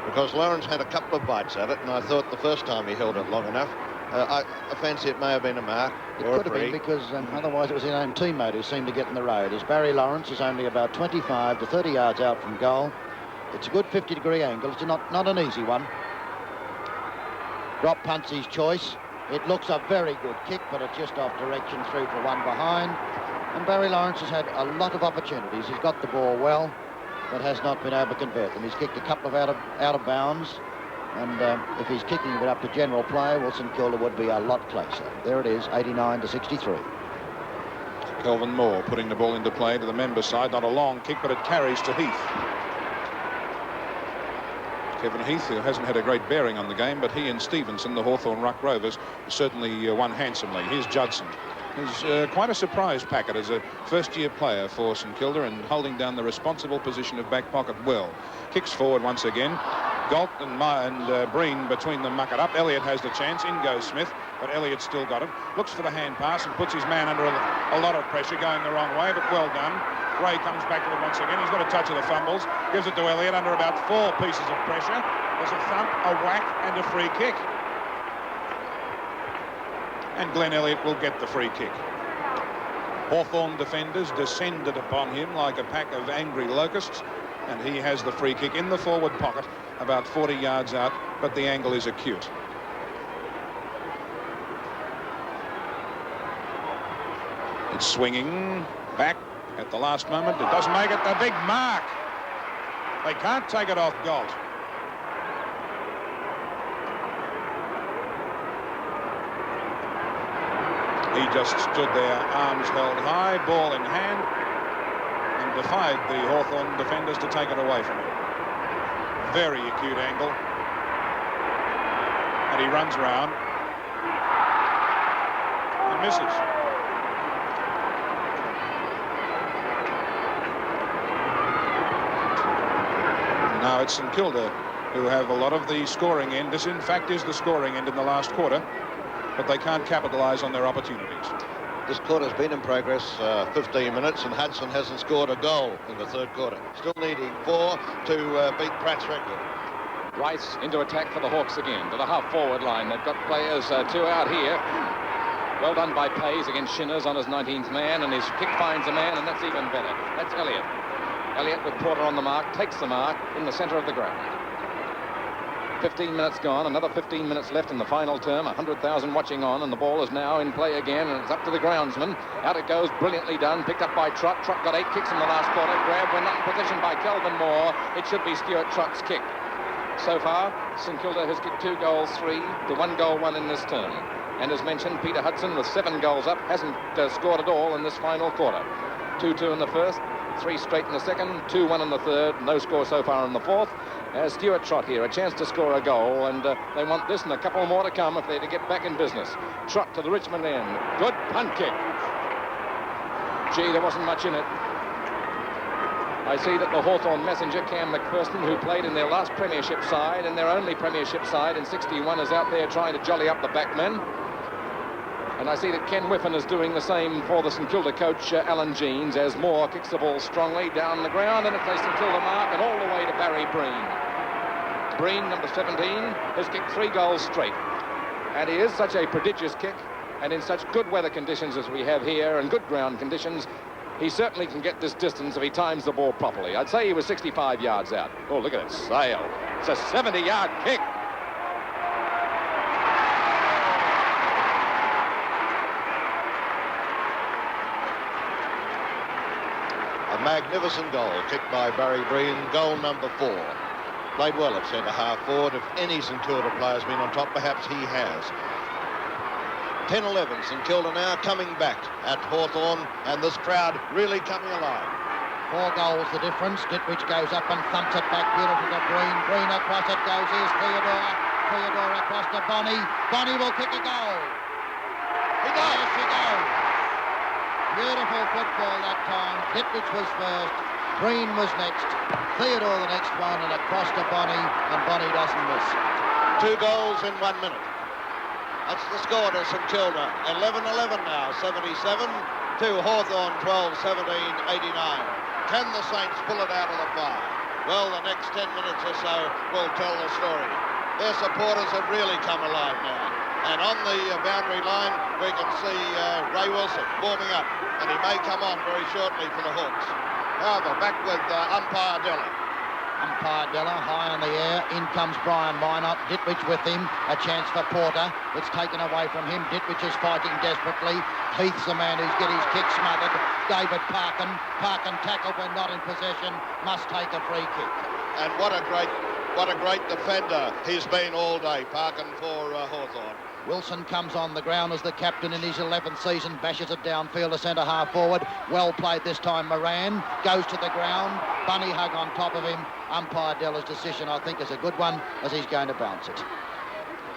Speaker 2: because Lawrence had a couple of bites at it, and I thought the first time he held it long enough, I fancy it may have been a mark or
Speaker 1: It could
Speaker 2: a
Speaker 1: have been,
Speaker 2: free.
Speaker 1: because otherwise it was his own teammate who seemed to get in the road. As Barry Lawrence is only about 25 to 30 yards out from goal. It's a good 50-degree angle. It's not an easy one. Drop punt's his choice. It looks a very good kick, but it's just off direction through for one behind. And Barry Lawrence has had a lot of opportunities. He's got the ball well, but has not been able to convert them. He's kicked a couple of out of bounds. And if he's kicking it up to general play, well, St Kilda would be a lot closer. There it is, 89 to 63.
Speaker 3: Kelvin Moore putting the ball into play to the member side. Not a long kick, but it carries to Heath. Kevin Heath, who hasn't had a great bearing on the game, but he and Stevenson, the Hawthorn Ruck Rovers, certainly won handsomely. Here's Judson. He's quite a surprise packet as a first-year player for St Kilda, and holding down the responsible position of back pocket well. Kicks forward once again. Galt and Breen between them muck it up. Elliott has the chance. In goes Smith, but Elliott's still got it. Looks for the hand pass and puts his man under a lot of pressure, going the wrong way, but well done. Ray comes back to it once again. He's got a touch of the fumbles. Gives it to Elliott under about 4 pieces of pressure. There's a thump, a whack, and a free kick. And Glenn Elliott will get the free kick. Hawthorn defenders descended upon him like a pack of angry locusts, and he has the free kick in the forward pocket, about 40 yards out, but the angle is acute. It's swinging back at the last moment. It doesn't make it. The big mark. They can't take it off Galt. He just stood there, arms held high, ball in hand, and defied the Hawthorn defenders to take it away from him. Very acute angle. And he runs round and misses. Now it's St Kilda who have a lot of the scoring end. This, in fact, is the scoring end in the last quarter, but they can't capitalise on their opportunities.
Speaker 2: This quarter's been in progress 15 minutes, and Hudson hasn't scored a goal in the third quarter. Still needing 4 to beat Pratt's record.
Speaker 4: Rice into attack for the Hawks again, to the half-forward line. They've got players 2 out here. Well done by Pays against Shinners on his 19th man, and his kick finds a man, and that's even better. That's Elliott. Elliott with Porter on the mark, takes the mark in the centre of the ground. 15 minutes gone, another 15 minutes left in the final term, 100,000 watching on, and the ball is now in play again, and it's up to the groundsman. Out it goes, brilliantly done, picked up by Trott. Trott got 8 kicks in the last quarter, grab when not in position by Kelvin Moore. It should be Stuart Trott's kick. So far, St Kilda has kicked 2 goals, 3 to 1 goal, 1 in this term. And as mentioned, Peter Hudson with 7 goals up hasn't scored at all in this final quarter. 2-2 in the first, 3 straight in the second, 2-1 in the third, no score so far in the fourth. As Stuart Trott here, a chance to score a goal, and they want this and a couple more to come if they're to get back in business. Trott to the Richmond end. Good punt kick. Gee, there wasn't much in it. I see that the Hawthorn messenger, Cam McPherson, who played in their last premiership side and their only premiership side in '61, is out there trying to jolly up the backmen. And I see that Ken Whiffen is doing the same for the St Kilda coach, Alan Jeans, as Moore kicks the ball strongly down the ground, and it's a St Kilda mark, and all the way to Barry Breen. Breen, number 17, has kicked 3 goals straight. And he is such a prodigious kick, and in such good weather conditions as we have here, and good ground conditions, he certainly can get this distance if he times the ball properly. I'd say he was 65 yards out. Oh, look at it sail. It's a 70-yard kick.
Speaker 2: A magnificent goal kicked by Barry Breen, goal number 4. played well at centre-half forward. If any St Kilda player's been on top, perhaps he has. 10-11, St Kilda now coming back at Hawthorn, and this crowd really coming alive.
Speaker 1: 4 goals the difference. Ditwich goes up and thumps it back beautiful to Breen. Breen across it goes. Here's Theodore. Theodore across to Bonnie. Bonnie will kick a goal.
Speaker 2: He goes.
Speaker 1: Yes, he goes. Beautiful football that time. Ditwich was first. Breen was next. Theodore the next one, and across to Bonnie, and Bonnie doesn't miss.
Speaker 2: 2 goals in 1 minute. That's the score to St Kilda. 11-11 now, 77 to Hawthorn, 12-17, 89. Can the Saints pull it out of the fire? Well, the next 10 minutes or so will tell the story. Their supporters have really come alive now. And on the boundary line, we can see Ray Wilson warming up, and he may come on very shortly for the Hawks. However, back with umpire Della.
Speaker 1: Umpire Della high in the air. In comes Brian Minot. Ditwich with him. A chance for Porter. It's taken away from him. Ditwich is fighting desperately. Heath's the man who's got his kick smothered. David Parkin. Parkin tackled when not in possession. Must take a free kick.
Speaker 2: And what a great defender he's been all day, Parkin for Hawthorn.
Speaker 1: Wilson comes on the ground as the captain in his 11th season, bashes it downfield to centre-half forward. Well played this time, Moran. Goes to the ground. Bunny hug on top of him. Umpire Della's decision, I think, is a good one, as he's going to bounce it.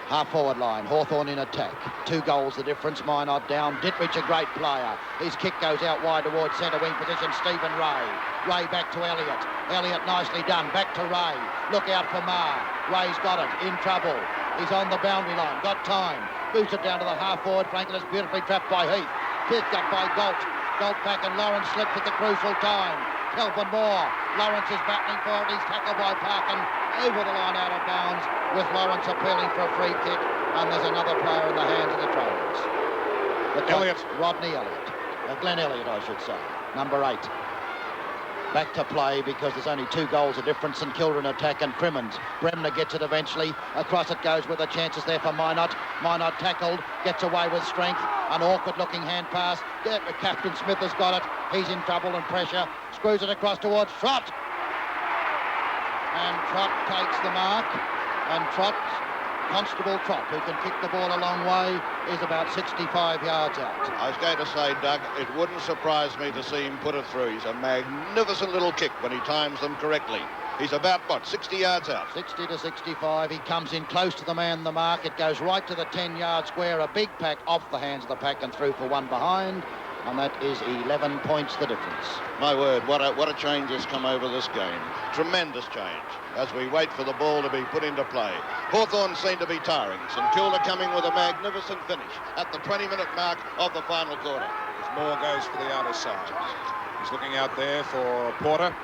Speaker 1: Half-forward line, Hawthorn in attack. 2 goals the difference, Minot down. Ditwich a great player. His kick goes out wide towards centre wing position, Stephen Ray. Ray back to Elliott. Elliott nicely done, back to Ray. Look out for Marr. Ray's got it, in trouble. He's on the boundary line, got time. Boots it down to the half-forward flank, and it's beautifully trapped by Heath. Picked up by Galt. Galt back, and Lawrence slipped at the crucial time. Telford Moore. Lawrence is battling for it. He's tackled by Parkin over the line out of bounds, with Lawrence appealing for a free kick, and there's another player in the hands of the Trojans.
Speaker 3: Elliott.
Speaker 1: Rodney Elliott. Glenn Elliott, I should say. Number 8. Back to play because there's only 2 goals of difference. St Kilda in attack, and Crimmins. Bremner gets it eventually. Across it goes with the chances there for Minot. Minot tackled, gets away with strength. An awkward-looking hand pass. Captain Smith has got it. He's in trouble and pressure. Screws it across towards Trott. And Trott takes the mark. And Trott, Constable Trott, who can kick the ball a long way, is about 65 yards out.
Speaker 2: I was going to say, Doug, it wouldn't surprise me to see him put it through. He's a magnificent little kick when he times them correctly. He's about, 60 yards out?
Speaker 1: 60 to 65. He comes in close to the man, the mark. It goes right to the 10-yard square. A big pack off the hands of the pack and through for one behind. And that is 11 points the difference.
Speaker 2: My word, what a change has come over this game. Tremendous change as we wait for the ball to be put into play. Hawthorn seem to be tiring. St Kilda coming with a magnificent finish at the 20-minute mark of the final quarter.
Speaker 3: As Moore goes for the outer side. He's looking out there for Porter,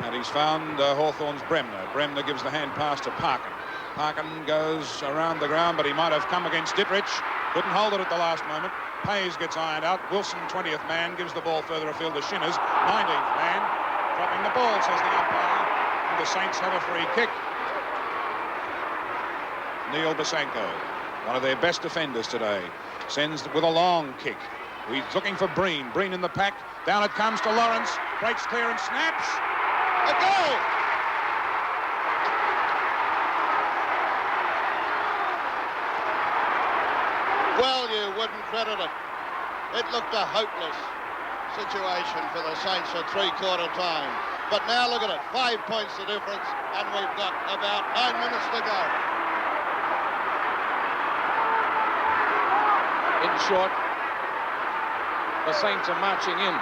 Speaker 3: and he's found Hawthorn's Bremner. Bremner gives the hand pass to Parkin. Parkin goes around the ground, but he might have come against Dittrich. Couldn't hold it at the last moment. Pays gets ironed out. Wilson, 20th man, gives the ball further afield to Shinners. 19th man, dropping the ball, says the umpire. And the Saints have a free kick. Neil Bosanko, one of their best defenders today, sends with a long kick. He's looking for Breen. Breen in the pack. Down it comes to Lawrence. Breaks clear and snaps.
Speaker 2: A goal! Well, you wouldn't credit it. It looked a hopeless situation for the Saints at three-quarter time. But now look at it, 5 points the difference, and we've got about 9 minutes to go.
Speaker 4: In short, the Saints are marching in.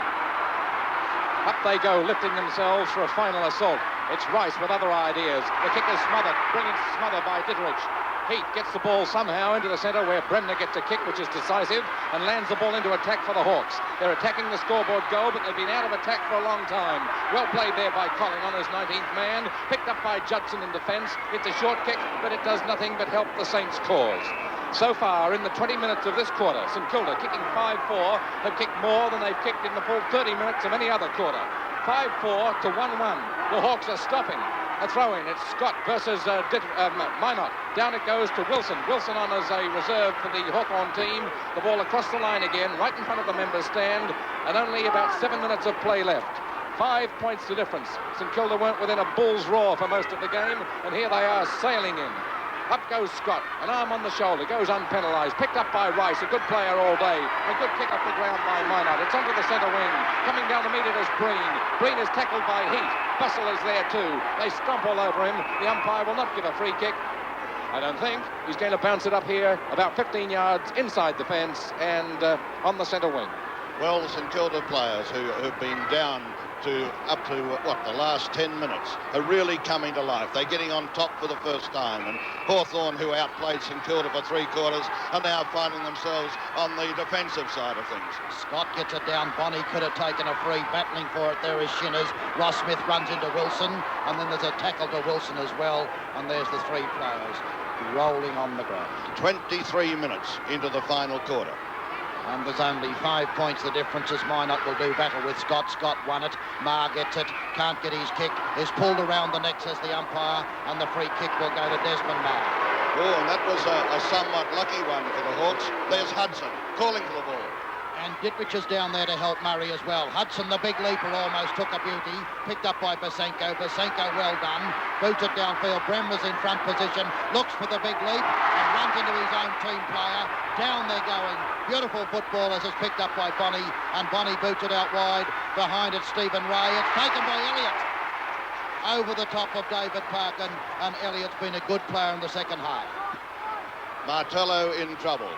Speaker 4: Up they go, lifting themselves for a final assault. It's Rice with other ideas. The kick is smothered, brilliant smother by Dittrich. Heath gets the ball somehow into the centre where Bremner gets a kick which is decisive and lands the ball into attack for the Hawks. They're attacking the scoreboard goal, but they've been out of attack for a long time. Well played there by Colling on his 19th man. Picked up by Judson in defence. It's a short kick, but it does nothing but help the Saints' cause. So far, in the 20 minutes of this quarter, St Kilda kicking 5-4 have kicked more than they've kicked in the full 30 minutes of any other quarter. 5-4 to 1-1. The Hawks are stopping. A throw-in. It's Scott versus Minot. Down it goes to Wilson. Wilson on as a reserve for the Hawthorn team. The ball across the line again, right in front of the members' stand, and only about 7 minutes of play left. 5 points to difference. St Kilda weren't within a bull's roar for most of the game, and here they are sailing in. Up goes Scott, an arm on the shoulder, goes unpenalised, picked up by Rice, a good player all day, a good kick off the ground by Minot. It's onto the centre wing, coming down to meet it is Breen. Breen is tackled by Heat, Bustle is there too. They stomp all over him, the umpire will not give a free kick. I don't think. He's going to bounce it up here about 15 yards inside the fence and on the centre wing.
Speaker 2: Well, the St Kilda players who've been down to up to the last 10 minutes are really coming to life. They're getting on top for the first time, and Hawthorn, who outplayed St Kilda for 3 quarters, are now finding themselves on the defensive side of things.
Speaker 1: Scott gets it down. Bonnie could have taken a free. Battling for it there is Shinners. Ross Smith runs into Wilson, and then there's a tackle to Wilson as well, and there's the 3 players rolling on the ground.
Speaker 2: 23 minutes into the final quarter.
Speaker 1: And there's only 5 points the difference as Minot will do battle with Scott. Scott won it. Marr gets it. Can't get his kick. Is pulled around the neck, says the umpire, and the free kick will go to Desmond Marr.
Speaker 2: Oh, and that was a somewhat lucky one for the Hawks. There's Hudson calling for the ball.
Speaker 1: And Dittrich is down there to help Murray as well. Hudson, the big leaper, almost took a beauty. Picked up by Bosenko. Bosenko, well done. Boots it downfield. Brem was in front position. Looks for the big leap and runs into his own team player. Down they're going. Beautiful football as it's picked up by Bonnie. And Bonnie boots it out wide. Behind it, Stephen Ray. It's taken by Elliott. Over the top of David Parkin. And Elliott's been a good player in the second half.
Speaker 2: Martello in trouble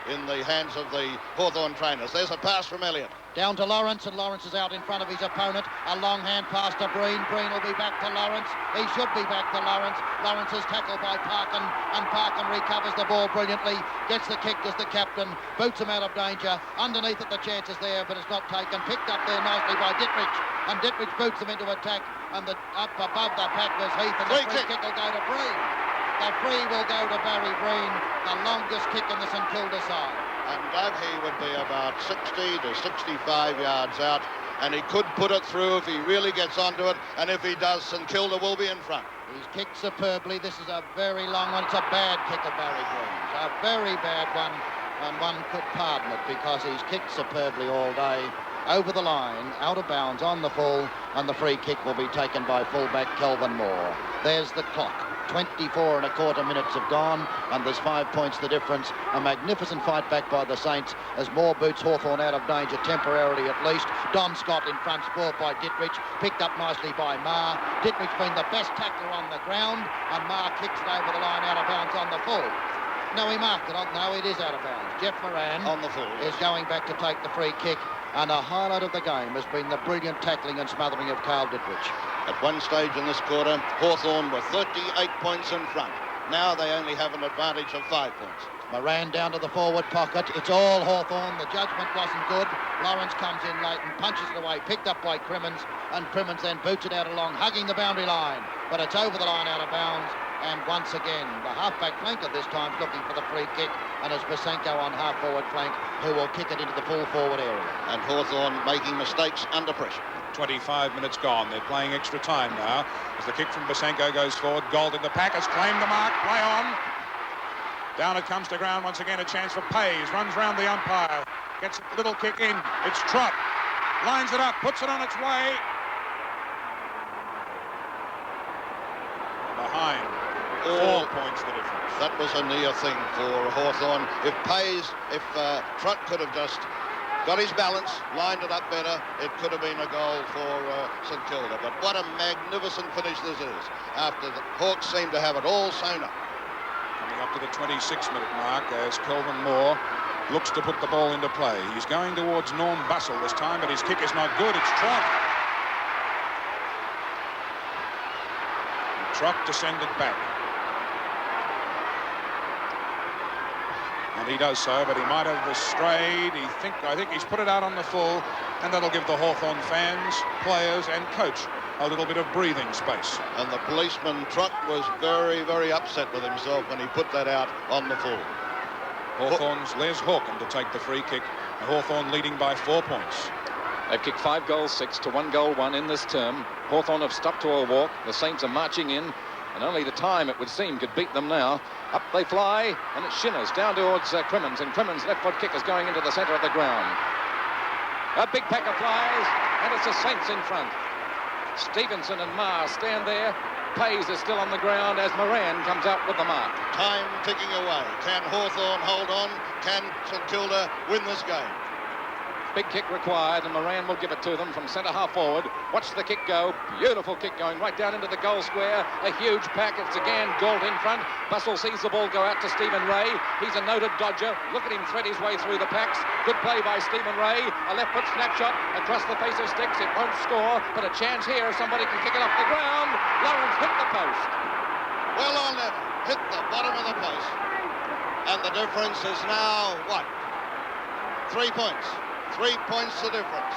Speaker 2: in the hands of the Hawthorn trainers. There's a pass from Elliott.
Speaker 1: Down to Lawrence, and Lawrence is out in front of his opponent. A long hand pass to Breen. Breen will be back to Lawrence. He should be back to Lawrence. Lawrence is tackled by Parkin, and Parkin recovers the ball brilliantly. Gets the kick as the captain. Boots him out of danger. Underneath it, the chance is there, but it's not taken. Picked up there nicely by Dittrich, and Dittrich boots him into attack. And up above the pack was Heath, and the free kick will go to Breen. The free will go to Barry Breen, the longest kick in the St Kilda side.
Speaker 2: And Doug, he would be about 60 to 65 yards out, and he could put it through if he really gets onto it, and if he does, St Kilda will be in front.
Speaker 1: He's kicked superbly. This is a very long one. It's a bad kick of Barry Breen's, a very bad one, and one could pardon it because he's kicked superbly all day. Over the line, out of bounds, on the full, and the free kick will be taken by fullback Kelvin Moore. There's the clock. 24 and a quarter minutes have gone, and there's 5 points the difference. A magnificent fight back by the Saints as Moore boots Hawthorn out of danger temporarily at least. Don Scott in front, spoiled by Dittrich, picked up nicely by Marr. Dittrich been the best tackler on the ground, and Marr kicks it over the line out of bounds on the full. No, he marked it on. No, it is out of bounds. Jeff Moran
Speaker 2: on the full
Speaker 1: is going back to take the free kick, and a highlight of the game has been the brilliant tackling and smothering of Carl Dittrich.
Speaker 2: At one stage in this quarter, Hawthorn were 38 points in front. Now they only have an advantage of 5 points.
Speaker 1: Moran down to the forward pocket. It's all Hawthorn. The judgment wasn't good. Lawrence comes in late and punches it away. Picked up by Crimmins, and Crimmins then boots it out along, hugging the boundary line. But it's over the line out of bounds. And once again, the half-back flanker this time looking for the free kick, and it's Bosenko on half-forward flank who will kick it into the full forward area. And
Speaker 2: Hawthorn making mistakes under pressure.
Speaker 3: 25 minutes gone. They're playing extra time now as the kick from Bosenko goes forward. Gold in the pack, has claimed the mark. Play on. Down it comes to ground once again. A chance for Pays. Runs round the umpire. Gets a little kick in. It's Trott. Lines it up. Puts it on its way. Behind. 4 points the difference.
Speaker 2: That was a near thing for Hawthorn. If Trott could have just got his balance, lined it up better, it could have been a goal for St Kilda. But what a magnificent finish this is, after the Hawks seem to have it all sewn up.
Speaker 3: Coming up to the 26-minute mark as Kelvin Moore looks to put the ball into play. He's going towards Norm Bustle this time, but his kick is not good. It's Trott. Trott descended back. And he does so, but he might have strayed. I think he's put it out on the full, and that'll give the Hawthorn fans, players and coach a little bit of breathing space.
Speaker 2: And the policeman, Trott, was very, very upset with himself when he put that out on the full.
Speaker 3: Hawthorn's Les Hawken to take the free kick, and Hawthorn leading by 4 points.
Speaker 4: They've kicked 5 goals, 6 to 1 goal, 1 in this term. Hawthorn have stuck to a walk. The Saints are marching in, and only the time, it would seem, could beat them now. Up they fly, and it's Shinners down towards Crimmins, and Crimmins' left foot kick is going into the centre of the ground. A big pack of flies, and it's the Saints in front. Stevenson and Marr stand there. Pays is still on the ground as Moran comes out with the mark.
Speaker 2: Time ticking away. Can Hawthorn hold on? Can St Kilda win this game?
Speaker 4: Big kick required, and Moran will give it to them from centre half forward. Watch the kick go. Beautiful kick going right down into the goal square. A huge pack. It's again Gault in front. Bustle sees the ball go out to Stephen Ray. He's a noted dodger. Look at him thread his way through the packs. Good play by Stephen Ray. A left foot snapshot across the face of sticks. It won't score, but a chance here if somebody can kick it off the ground. Lawrence hit the post.
Speaker 2: Well on level. Hit the bottom of the post. And the difference is now, what? 3 points. 3 points the difference.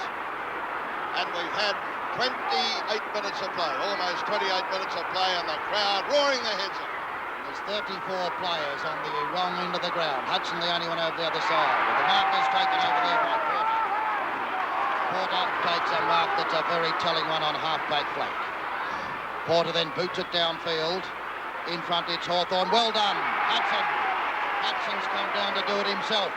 Speaker 2: And we've had 28 minutes of play, almost 28 minutes of play, and the crowd roaring their heads off.
Speaker 1: There's 34 players on the wrong end of the ground. Hudson the only one over the other side. With the markers taken over there by Porter. Porter takes a mark that's a very telling one on half-back flank. Porter then boots it downfield. In front it's Hawthorn. Well done, Hudson. Hudson's come down to do it himself.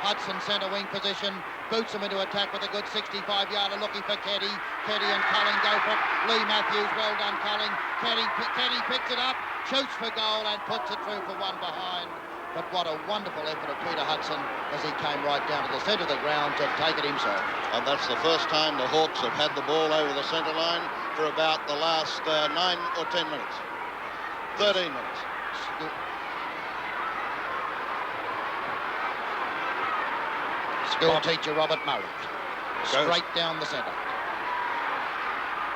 Speaker 1: Hudson centre wing position, boots him into attack with a good 65-yarder looking for Keddy. Keddy and Culling go for it. Lee Matthews, well done Culling. Keddy picks it up, shoots for goal and puts it through for one behind. But what a wonderful effort of Peter Hudson as he came right down to the centre of the ground to take it himself.
Speaker 2: And that's the first time the Hawks have had the ball over the centre line for about the last 9 or 10 minutes. 13 minutes.
Speaker 1: School teacher Robert Murray. Straight down the centre.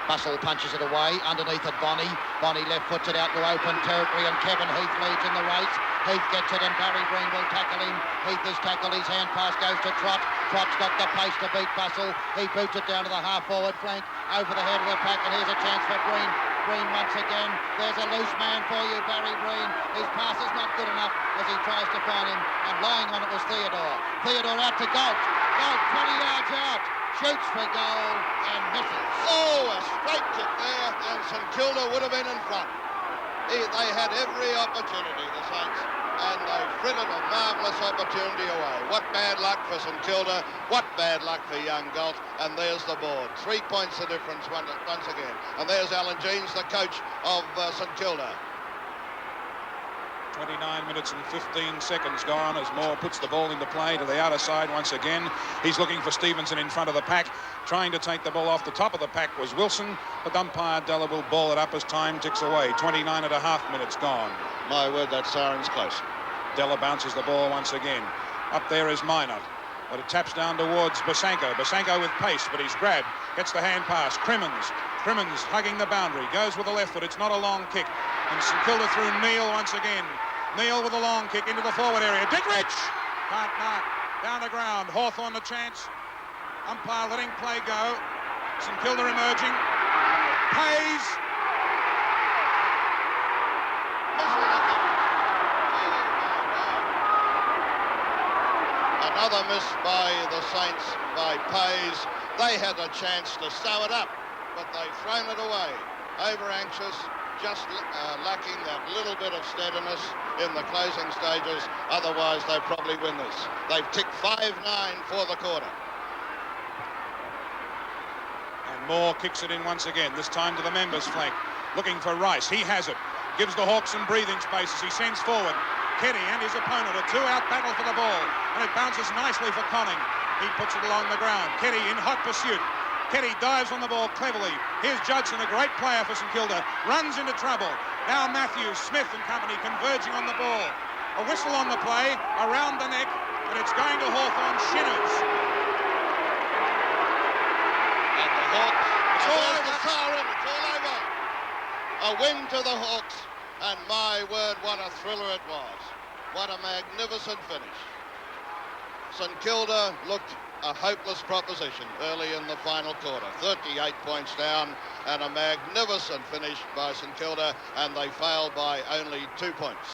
Speaker 1: Bustle punches it away. Underneath it, Bonnie. Bonnie left foots it out to open territory and Kevin Heath leads in the race. Heath gets it and Barry Breen will tackle him. Heath is tackled. His hand pass goes to Trott. Trott's got the pace to beat Bustle. He boots it down to the half-forward flank over the head of the pack, and here's a chance for Breen. Breen once again. There's a loose man for you, Barry Breen. His pass is not good enough as he tries to find him, and lying on it was Theodore. Theodore out to Gault. Gault 20 yards out. Shoots for goal and misses.
Speaker 2: Oh, a straight kick there, and St Kilda would have been in front. They had every opportunity, the Saints, and they frittered a marvellous opportunity away. What bad luck for St Kilda, what bad luck for young Gault, and there's the board. 3 points the difference once again. And there's Alan Jeans, the coach of St Kilda.
Speaker 3: 29 minutes and 15 seconds gone as Moore puts the ball into play to the outer side once again. He's looking for Stevenson in front of the pack. Trying to take the ball off the top of the pack was Wilson, but umpire Della will ball it up as time ticks away. 29.5 minutes gone.
Speaker 2: My word, that siren's close.
Speaker 3: Della bounces the ball once again. Up there is Minot, but it taps down towards Bosanko. Bosanko with pace, but he's grabbed. Gets the hand pass. Crimmins hugging the boundary. Goes with the left foot. It's not a long kick. And St Kilda through Neal once again. Neal with a long kick into the forward area. Dickrich! Can't mark. Down the ground. Hawthorn a chance. Umpire letting play go. St Kilda emerging. Pays.
Speaker 2: Another miss by the Saints, by Pays. They had a chance to sew it up, but they've thrown it away. Over anxious, just lacking that little bit of steadiness in the closing stages. Otherwise, they probably win this. They've ticked 5-9 for the quarter.
Speaker 3: And Moore kicks it in once again, this time to the members' flank. Looking for Rice. He has it. Gives the Hawks some breathing space as he sends forward. Keddy and his opponent, a two-out battle for the ball, and it bounces nicely for Conning. He puts it along the ground. Keddy in hot pursuit. Keddy dives on the ball cleverly. Here's Judson, a great player for St Kilda, runs into trouble. Now Matthews, Smith and company converging on the ball. A whistle on the play, around the neck, but it's going to Hawthorn. Shinners.
Speaker 2: And the Hawks, it's all over. A win to the Hawks. And my word, what a thriller it was. What a magnificent finish. St Kilda looked a hopeless proposition early in the final quarter. 38 points down and a magnificent finish by St Kilda, and they failed by only 2 points.